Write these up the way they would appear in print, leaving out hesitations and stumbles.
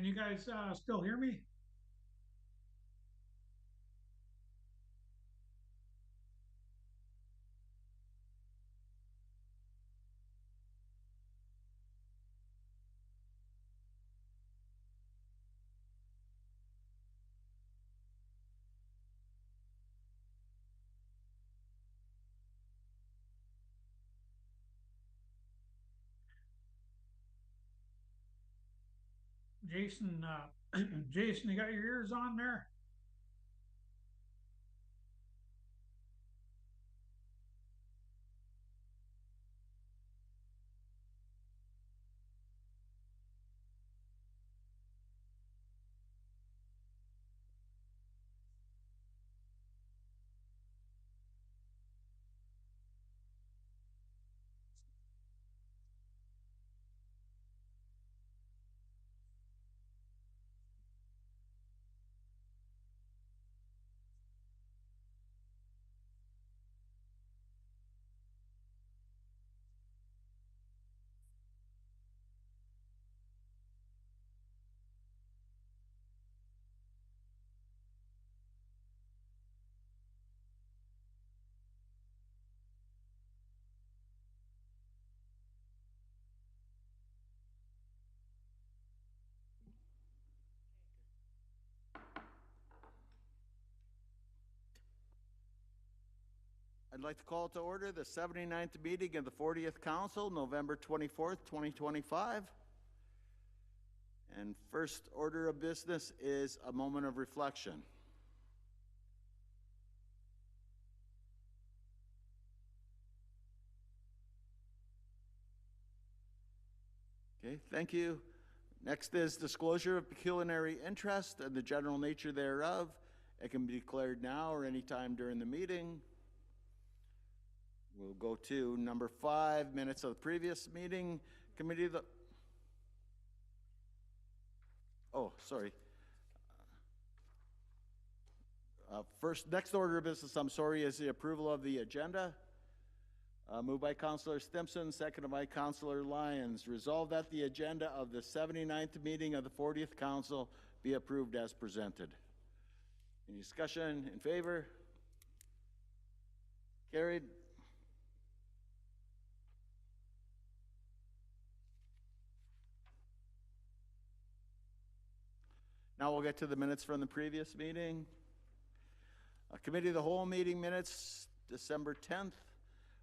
Can you guys still hear me? Jason, Jason, you got your ears on there? I'd like to call to order the 79th meeting of the 40th Council, November 24th, 2025. And first order of business is a moment of reflection. Okay, thank you. Next is disclosure of pecuniary interest and the general nature thereof. It can be declared now or any time during the meeting. We'll go to number 5, minutes of the previous meeting. Committee of the... Oh, sorry. Next order of business, I'm sorry, is the approval of the agenda. Moved by Councillor Stimpson, seconded by Councillor Lyons. Resolved that the agenda of the 79th meeting of the 40th Council be approved as presented. Any discussion? In favor? Carried. Now we'll get to the minutes from the previous meeting. Committee of the Whole meeting minutes, December 10th.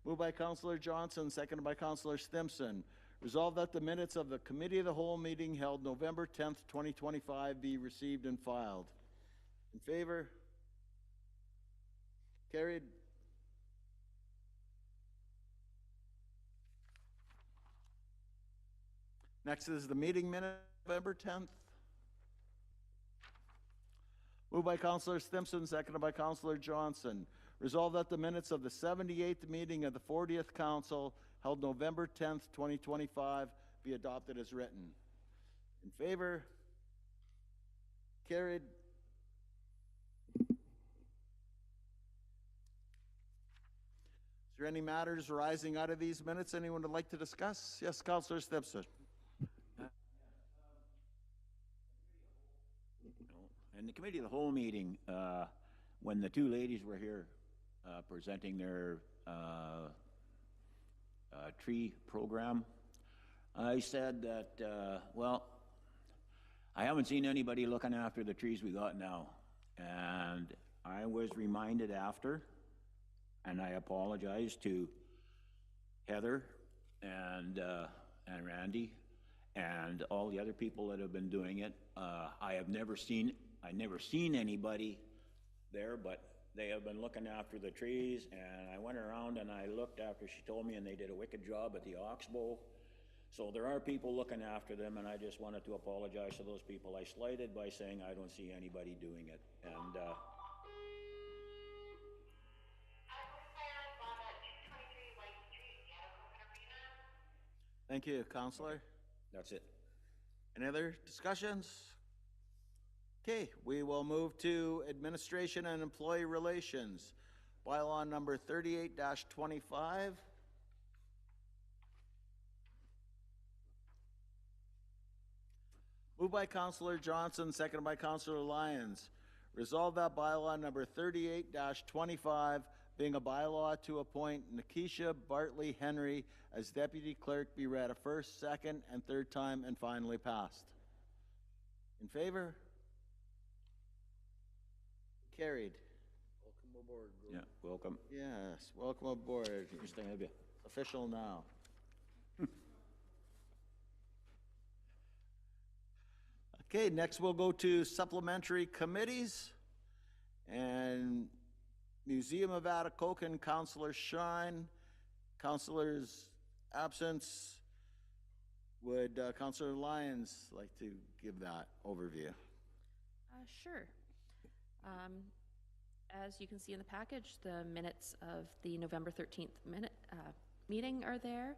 Moved by Councillor Johnson, seconded by Councillor Stimpson. Resolved that the minutes of the Committee of the Whole meeting held November 10th, 2025 be received and filed. In favor? Carried. Next is the meeting minute, November 10th. Moved by Councillor Stimpson, seconded by Councillor Johnson. Resolved that the minutes of the 78th meeting of the 40th Council held November 10th, 2025 be adopted as written. In favor? Carried. Is there any matters arising out of these minutes anyone would like to discuss? Yes, Councillor Stimpson. In the Committee of the Whole meeting, when the two ladies were here presenting their tree program, I said that, well, I haven't seen anybody looking after the trees we got now. And I was reminded after, and I apologize to Heather and Randy and all the other people that have been doing it. I never seen anybody there, but they have been looking after the trees, and I went around and I looked after she told me, and they did a wicked job at the Oxbow. So there are people looking after them, and I just wanted to apologize to those people I slighted by saying I don't see anybody doing it. And Thank you, Councillor. okay, that's it. Any other discussions? Okay, we will move to Administration and Employee Relations. Bylaw number 38-25. Moved by Counselor Johnson, seconded by Counselor Lyons. Resolved that bylaw number 38-25, being a bylaw to appoint Nikisha Bartley Henry as deputy clerk, be read a first, second, and third time and finally passed. In favor? Carried. Welcome aboard, Gordon. Yeah, welcome. Yes, welcome aboard. Nice to have you. Official now. Okay, next we'll go to supplementary committees. And Museum of Atikokan, Councilor Shine, Councilor's absence. Would Councilor Lyons like to give that overview? Sure. As you can see in the package, the minutes of the November 13th meeting are there.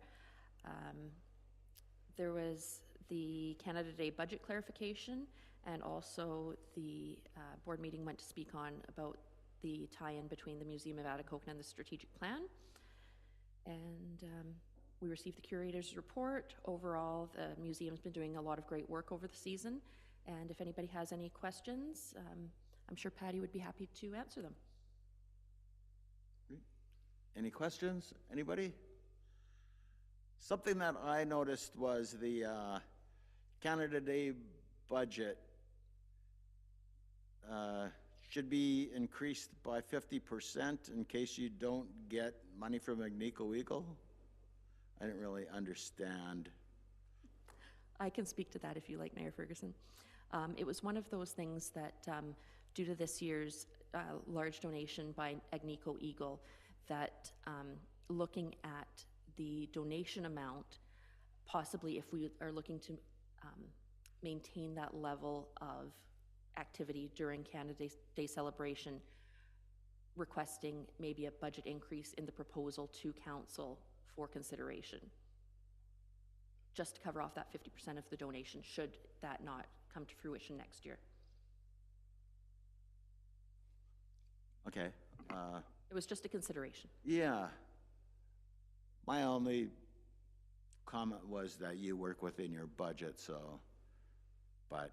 There was the Canada Day budget clarification, and also the board meeting went to speak on about the tie-in between the Museum of Atikokan and the strategic plan. And we received the curator's report. Overall, the museum's been doing a lot of great work over the season, and if anybody has any questions, I'm sure Patty would be happy to answer them. Any questions? Anybody? Something that I noticed was the Canada Day budget should be increased by 50% in case you don't get money from Agnico Eagle. I didn't really understand. I can speak to that if you like, Mayor Ferguson. It was one of those things that, due to this year's large donation by Agnico Eagle, that looking at the donation amount, possibly if we are looking to maintain that level of activity during Canada Day celebration, requesting maybe a budget increase in the proposal to council for consideration, just to cover off that 50% of the donation should that not come to fruition next year. Okay. It was just a consideration. Yeah. My only comment was that you work within your budget, so, but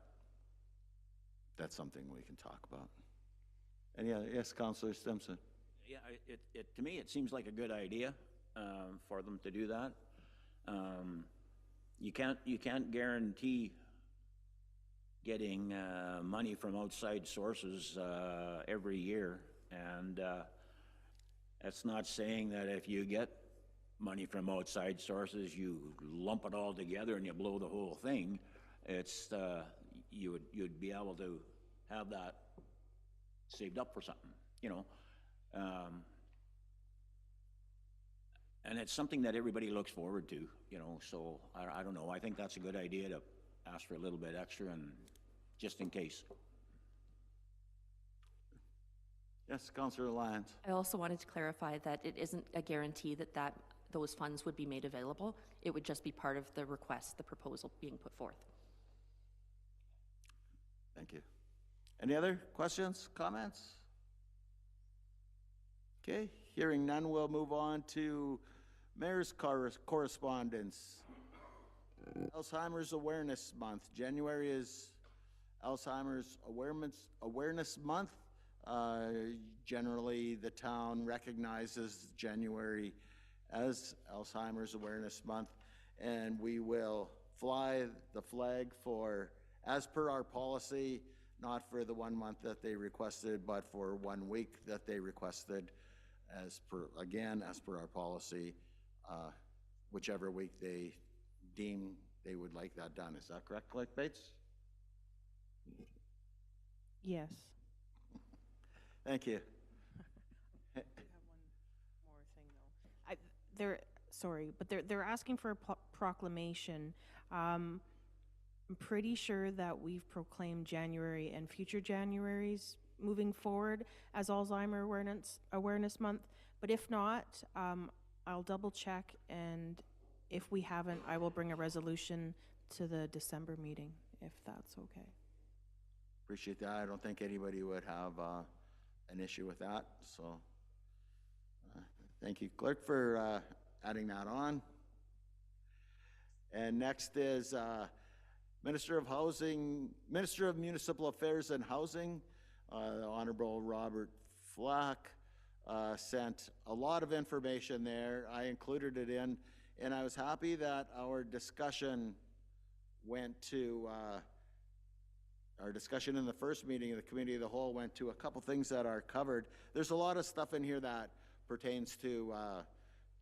that's something we can talk about. Any other? Yes, Councilor Stimson. Yeah, to me, it seems like a good idea for them to do that. You can't guarantee getting money from outside sources every year, and that's not saying that if you get money from outside sources, you lump it all together and you blow the whole thing. It's you'd be able to have that saved up for something, you know. And it's something that everybody looks forward to, you know, so I don't know. I think that's a good idea to ask for a little bit extra and just in case. Yes, Councilor Lyons. I also wanted to clarify that it isn't a guarantee that those funds would be made available. It would just be part of the request, the proposal being put forth. Thank you. Any other questions, comments? Okay, hearing none, we'll move on to Mayor's correspondence. Alzheimer's Awareness Month. January is Alzheimer's Awareness Month. Generally, the town recognizes January as Alzheimer's Awareness Month, and we will fly the flag for, as per our policy, not for the 1 month that they requested, but for 1 week that they requested, as per our policy, whichever week they deem they would like that done. Is that correct, Clerk Bates? Yes. Thank you. I have one more thing though. They're asking for a proclamation. I'm pretty sure that we've proclaimed January and future Januaries moving forward as Alzheimer Awareness Month. But if not, I'll double check, and if we haven't, I will bring a resolution to the December meeting, if that's okay. Appreciate that. I don't think anybody would have an issue with that, so thank you, Clerk, for adding that on. And next is Minister of Municipal Affairs and Housing, the Honorable Robert Flack, sent a lot of information there. I included it in, and I was happy that our discussion our discussion in the first meeting of the Committee of the Whole went to a couple things that are covered. There's a lot of stuff in here that pertains to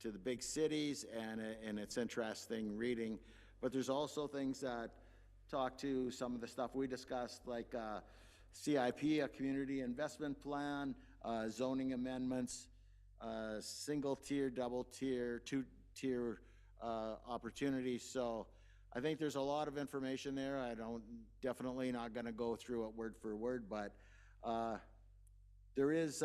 the big cities, and it's interesting reading. But there's also things that talk to some of the stuff we discussed, like CIP, a community investment plan, zoning amendments, single tier, double tier, two-tier opportunities. So I think there's a lot of information there. Definitely not going to go through it word for word, but there is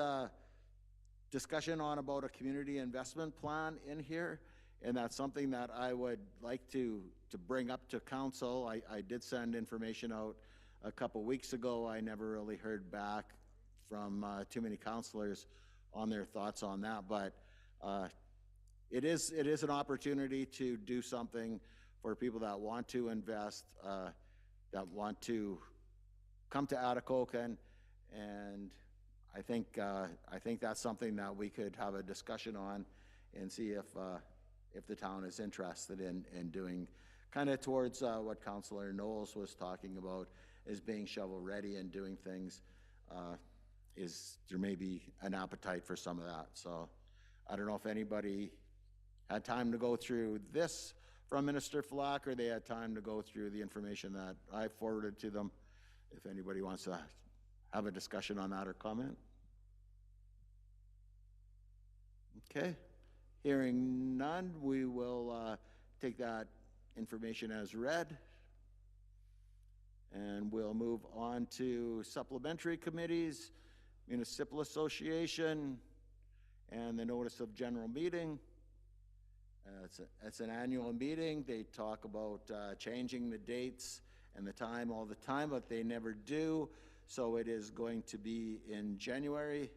discussion about a community investment plan in here, and that's something that I would like to bring up to council. I did send information out a couple weeks ago. I never really heard back from too many councilors on their thoughts on that, but it is an opportunity to do something for people that want to invest, that want to come to Atikokan, and I think that's something that we could have a discussion on and see if the town is interested in doing, kind of towards what Councillor Knowles was talking about, is being shovel-ready and doing things. There may be an appetite for some of that. So I don't know if anybody had time to go through this from Minister Flack, or they had time to go through the information that I forwarded to them. If anybody wants to have a discussion on that or comment. Okay, hearing none, we will take that information as read. And we'll move on to supplementary committees, Municipal Association, and the notice of general meeting. It's an annual meeting. They talk about changing the dates and the time all the time, but they never do. So it is going to be in January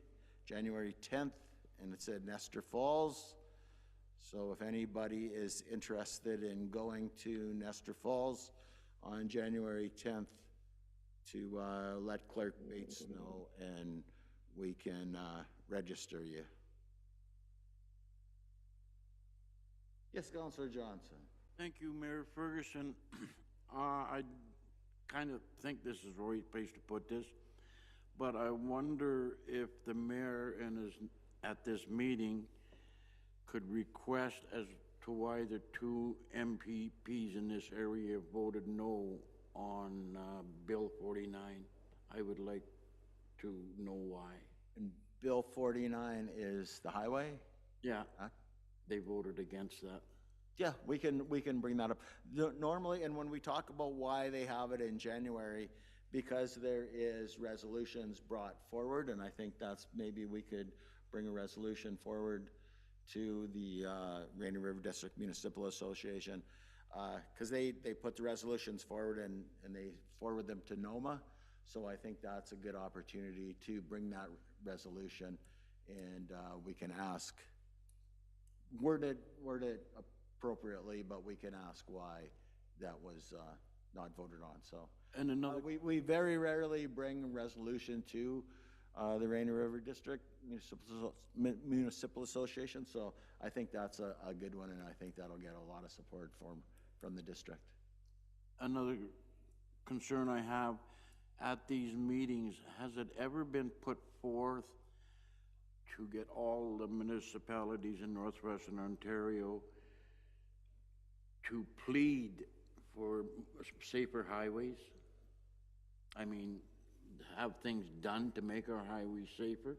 10th, and it's at Nestor Falls. So if anybody is interested in going to Nestor Falls on January 10th, to let Clerk Bates know, and we can register you. Yes, Councillor Johnson. Thank you, Mayor Ferguson. I kind of think this is the right place to put this, but I wonder if the mayor at this meeting could request as to why the two MPPs in this area voted no on Bill 49. I would like to know why. And Bill 49 is the highway? Yeah, Huh? they voted against that. Yeah, we can bring that up. Normally, and when we talk about why they have it in January, because there is resolutions brought forward, and I think that's maybe we could bring a resolution forward to the Rainy River District Municipal Association, because they put the resolutions forward and they forward them to NOMA. So I think that's a good opportunity to bring that resolution, and we can ask, word it appropriately, but we can ask why that was not voted on. So, And another, we very rarely bring a resolution to the Rainy River District Municipal Association, so I think that's a good one, and I think that'll get a lot of support from the district. another concern I have at these meetings, has it ever been put forth to get all the municipalities in northwestern Ontario to plead for safer highways? I mean, have things done to make our highways safer?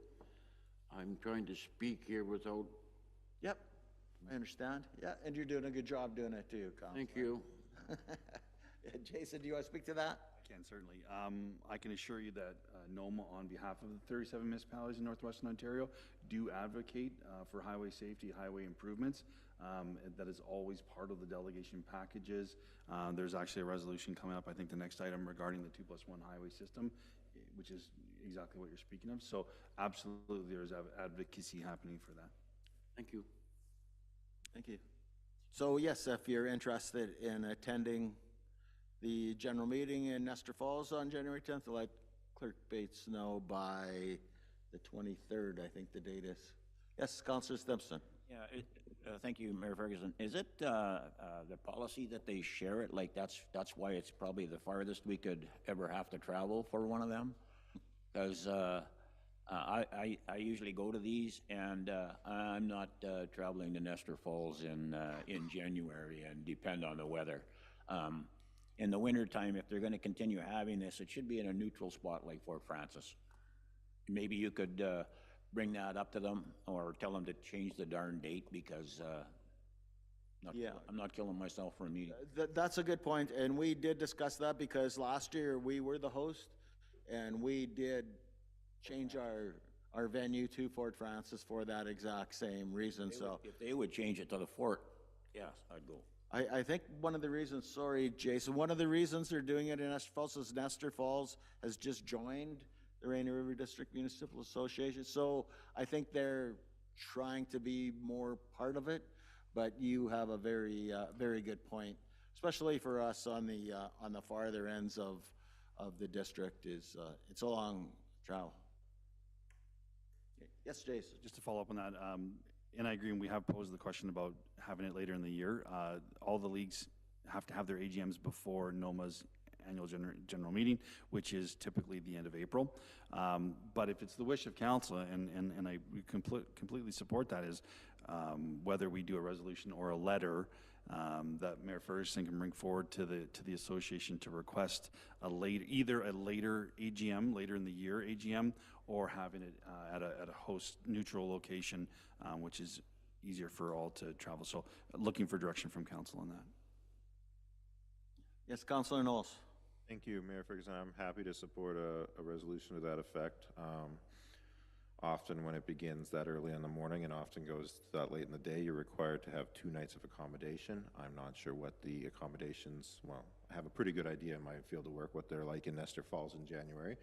I'm trying to speak here without... Yep, I understand. Yeah, and you're doing a good job doing it too, Councilor. Thank you. Jason, do you want to speak to that? I can, certainly. I can assure you that NOMA, on behalf of the 37 municipalities in northwestern Ontario, do advocate for highway safety, highway improvements. That is always part of the delegation packages. There's actually a resolution coming up, I think the next item, regarding the 2+1 highway system, which is exactly what you're speaking of. So absolutely there's advocacy happening for that. Thank you. Thank you. So yes, if you're interested in attending the general meeting in Nestor Falls on January 10th. I'll let Clerk Bates know by the 23rd, I think the date is. Yes, Councillor Stimpson. Yeah, thank you, Mayor Ferguson. Is it the policy that they share it, like that's why it's probably the farthest we could ever have to travel for one of them? Because I usually go to these, and I'm not traveling to Nestor Falls in January, and depend on the weather. In the wintertime, if they're going to continue having this, it should be in a neutral spot like Fort Francis. Maybe you could bring that up to them, or tell them to change the darn date, because I'm not killing myself for a meeting. That's a good point, and we did discuss that because last year we were the host, and we did change our venue to Fort Francis for that exact same reason. So If they would change it to the fort, yes, I'd go. I think one of the reasons, sorry, Jason, one of the reasons they're doing it in Nestor Falls is Nestor Falls has just joined the Rainy River District Municipal Association. So I think they're trying to be more part of it, but you have a very, very good point, especially for us on the farther ends of the district. It's a long travel. Yes, Jason. Just to follow up on that, and I agree, and we have posed the question about having it later in the year. All the leagues have to have their AGMs before NOMA's annual general meeting, which is typically the end of April. But if it's the wish of council, and I completely support that, is whether we do a resolution or a letter that Mayor Ferguson can bring forward to the association to request either a later AGM, later in the year AGM, or having it at a host neutral location, which is easier for all to travel. So looking for direction from council on that. Yes, Councilor Knowles. Thank you, Mayor Ferguson. I'm happy to support a resolution to that effect. Often when it begins that early in the morning and often goes that late in the day, you're required to have 2 nights of accommodation. I'm not sure what the accommodations, well, I have a pretty good idea in my field of work what they're like in Nestor Falls in January.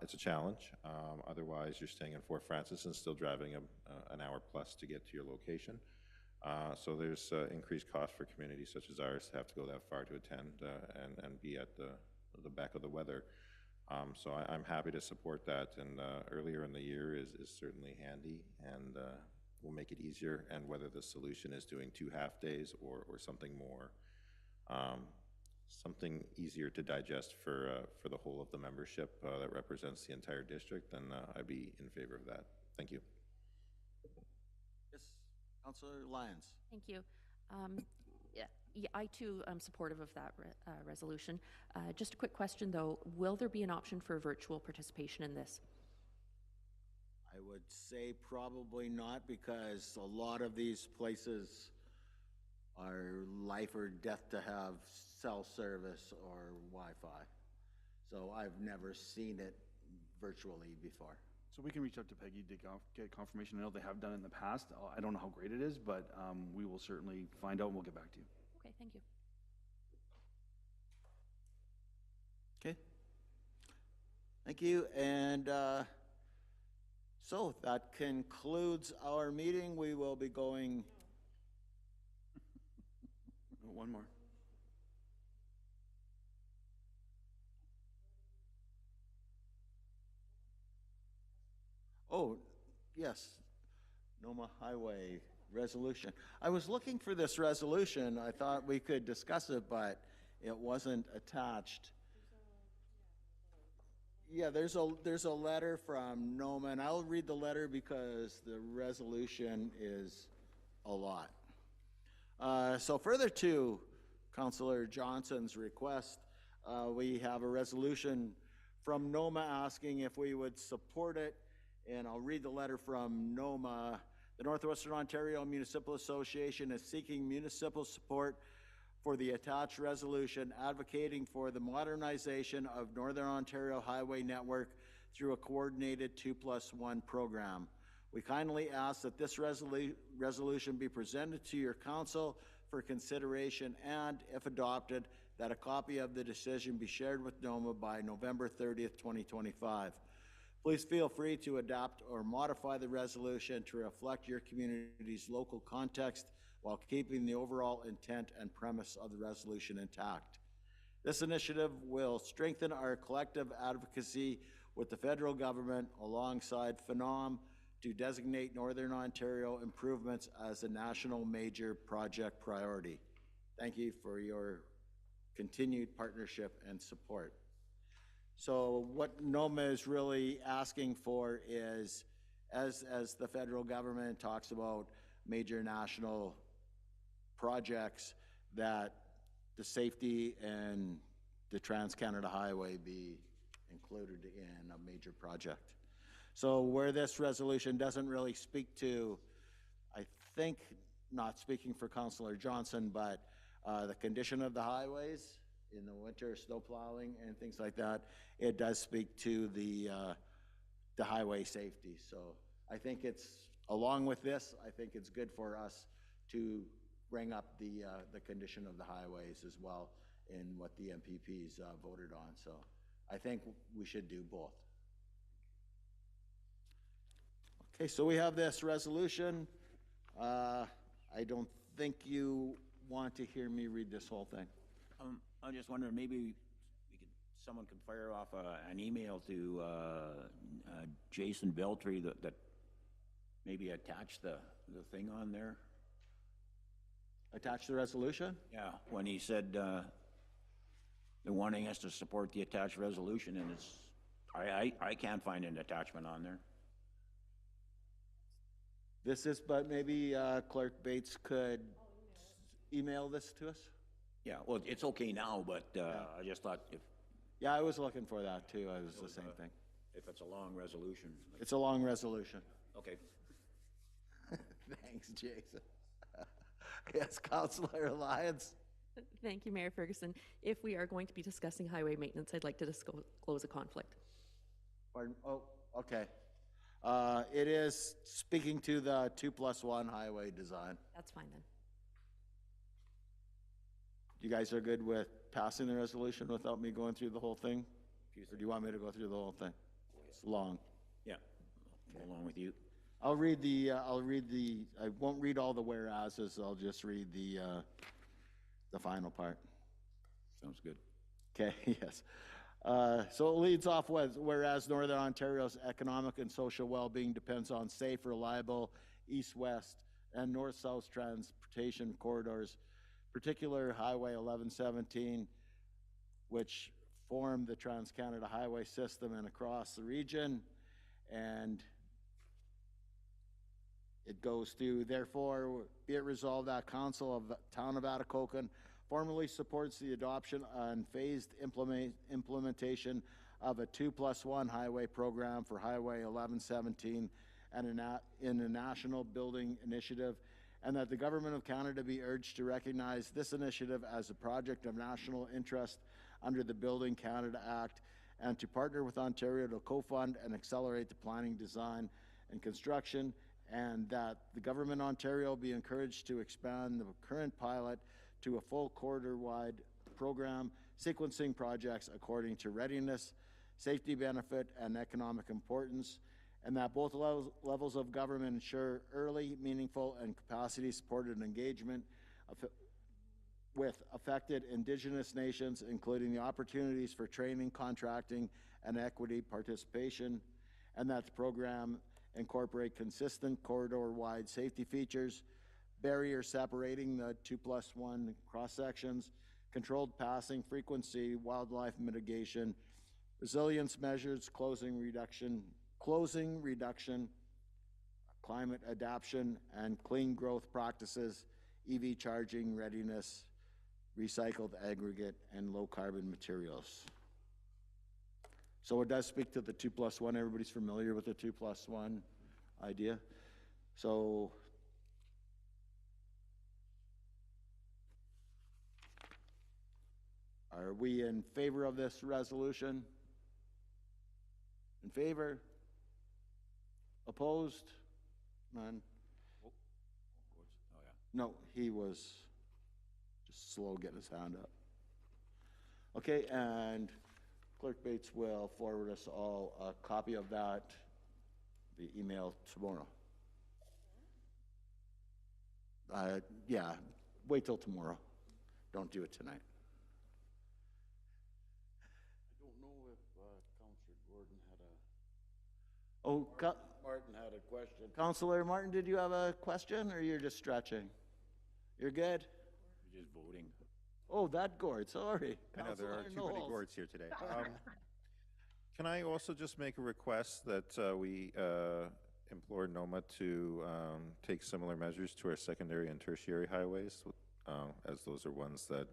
It's a challenge. Otherwise, you're staying in Fort Francis and still driving an hour plus to get to your location. So there's increased cost for communities such as ours to have to go that far to attend and be at the back of the weather. So I'm happy to support that, and earlier in the year is certainly handy, and will make it easier. And whether the solution is doing 2 half days or something more, something easier to digest for the whole of the membership that represents the entire district, then I'd be in favor of that. Thank you. Yes, Councilor Lyons. Thank you. Yeah, I too am supportive of that resolution. Just a quick question though, will there be an option for virtual participation in this? I would say probably not, because a lot of these places are life or death to have cell service or Wi-Fi. So I've never seen it virtually before. So we can reach out to Peggy to get confirmation. I know they have done it in the past. I don't know how great it is, but we will certainly find out and we'll get back to you. Okay, thank you. Okay. Thank you. And so that concludes our meeting. We will be going. One more. Oh, yes, Noma Highway resolution. I was looking for this resolution. I thought we could discuss it, but it wasn't attached. Yeah, there's a letter from Noma, and I'll read the letter because the resolution is a lot. So further to Councillor Johnson's request, we have a resolution from Noma asking if we would support it. And I'll read the letter from Noma. The Northwestern Ontario Municipal Association is seeking municipal support for the attached resolution advocating for the modernization of Northern Ontario Highway Network through a coordinated 2+1 program. We kindly ask that this resolution be presented to your council for consideration, and if adopted, that a copy of the decision be shared with Noma by November 30th, 2025. Please feel free to adapt or modify the resolution to reflect your community's local context while keeping the overall intent and premise of the resolution intact. This initiative will strengthen our collective advocacy with the federal government alongside Phenom to designate Northern Ontario improvements as a national major project priority. Thank you for your continued partnership and support. So what NOMA is really asking for is, as the federal government talks about major national projects, that the safety and the Trans-Canada Highway be included in a major project. So where this resolution doesn't really speak to, I think, not speaking for Councillor Johnson, but the condition of the highways in the winter, snow plowing and things like that, it does speak to the highway safety. So I think it's, along with this, I think it's good for us to bring up the condition of the highways as well in what the MPPs voted on. So I think we should do both. Okay, so we have this resolution. I don't think you want to hear me read this whole thing. I'm just wondering, maybe someone could fire off an email to Jason Veltri that maybe attach the thing on there. Attach the resolution? Yeah, when he said they're wanting us to support the attached resolution, and it's, I can't find an attachment on there. This is, but maybe Clerk Bates could email this to us? Yeah, well, it's okay now, but I just thought if Yeah, I was looking for that too. I was the same thing. if it's a long resolution. It's a long resolution. Okay. Thanks, Jason. Yes, Councillor Lyons. Thank you, Mayor Ferguson. If we are going to be discussing highway maintenance, I'd like to disclose a conflict. Pardon? Oh, okay. It is speaking to the 2+1 highway design. That's fine then. You guys are good with passing the resolution without me going through the whole thing? Or do you want me to go through the whole thing? It's long. Yeah, along with you. I won't read all the whereases, I'll just read the final part. Sounds good. Okay, yes. So it leads off with, whereas Northern Ontario's economic and social well-being depends on safe, reliable east-west and north-south transportation corridors, particular Highway 1117, which form the Trans-Canada Highway system and across the region. And it goes through, therefore, be it resolved that Council of the Town of Atikokan formally supports the adoption and phased implementation of a 2+1 highway program for Highway 1117 and in a national building initiative, and that the Government of Canada be urged to recognize this initiative as a project of national interest under the Building Canada Act, and to partner with Ontario to co-fund and accelerate the planning, design, and construction, and that the Government of Ontario be encouraged to expand the current pilot to a full corridor-wide program, sequencing projects according to readiness, safety benefit, and economic importance, and that both levels of government ensure early, meaningful, and capacity-supported engagement with affected Indigenous nations, including the opportunities for training, contracting, and equity participation, and that the program incorporate consistent corridor-wide safety features, barriers separating the 2+1 cross-sections, controlled passing frequency, wildlife mitigation, resilience measures, closing reduction, climate adaptation, and clean growth practices, EV charging readiness, recycled aggregate, and low-carbon materials. So it does speak to the 2+1. Everybody's familiar with the 2+1 idea. So are we in favor of this resolution? In favor? Opposed? None? Oh, yeah. No, he was just slow getting his hand up. Okay, and Clerk Bates will forward us all a copy of that via email tomorrow. Yeah, wait till tomorrow. Don't do it tonight. Oh, Martin had a question. Counselor Martin, did you have a question, or you're just stretching? You're good? Just voting. Oh, that Gord, sorry. I know there are Counselor too many Knowles. gourds here today. Can I also just make a request that we implore NOMA to take similar measures to our secondary and tertiary highways, as those are ones that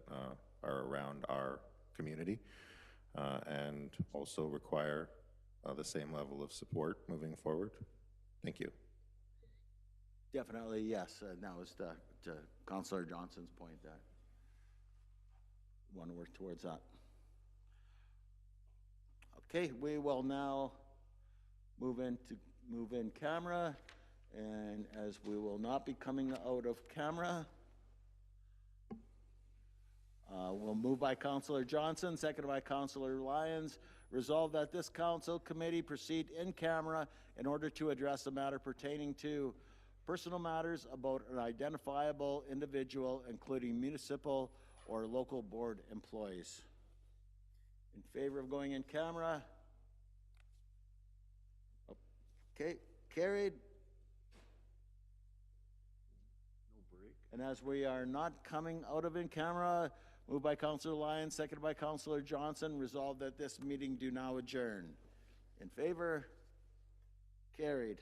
are around our community, and also require the same level of support moving forward? Thank you. Definitely, yes. That was to Counselor Johnson's point that want to work towards that. Okay, we will now move in camera, and as we will not be coming out of camera, we'll move by Counselor Johnson, seconded by Counselor Lyons. Resolve that this council committee proceed in camera in order to address a matter pertaining to personal matters about an identifiable individual, including municipal or local board employees. In favor of going in camera? Okay, carried. No break. And as we are not coming out of in camera, moved by Councilor Lyons, seconded by Councilor Johnson, resolved that this meeting do now adjourn. In favor? Carried.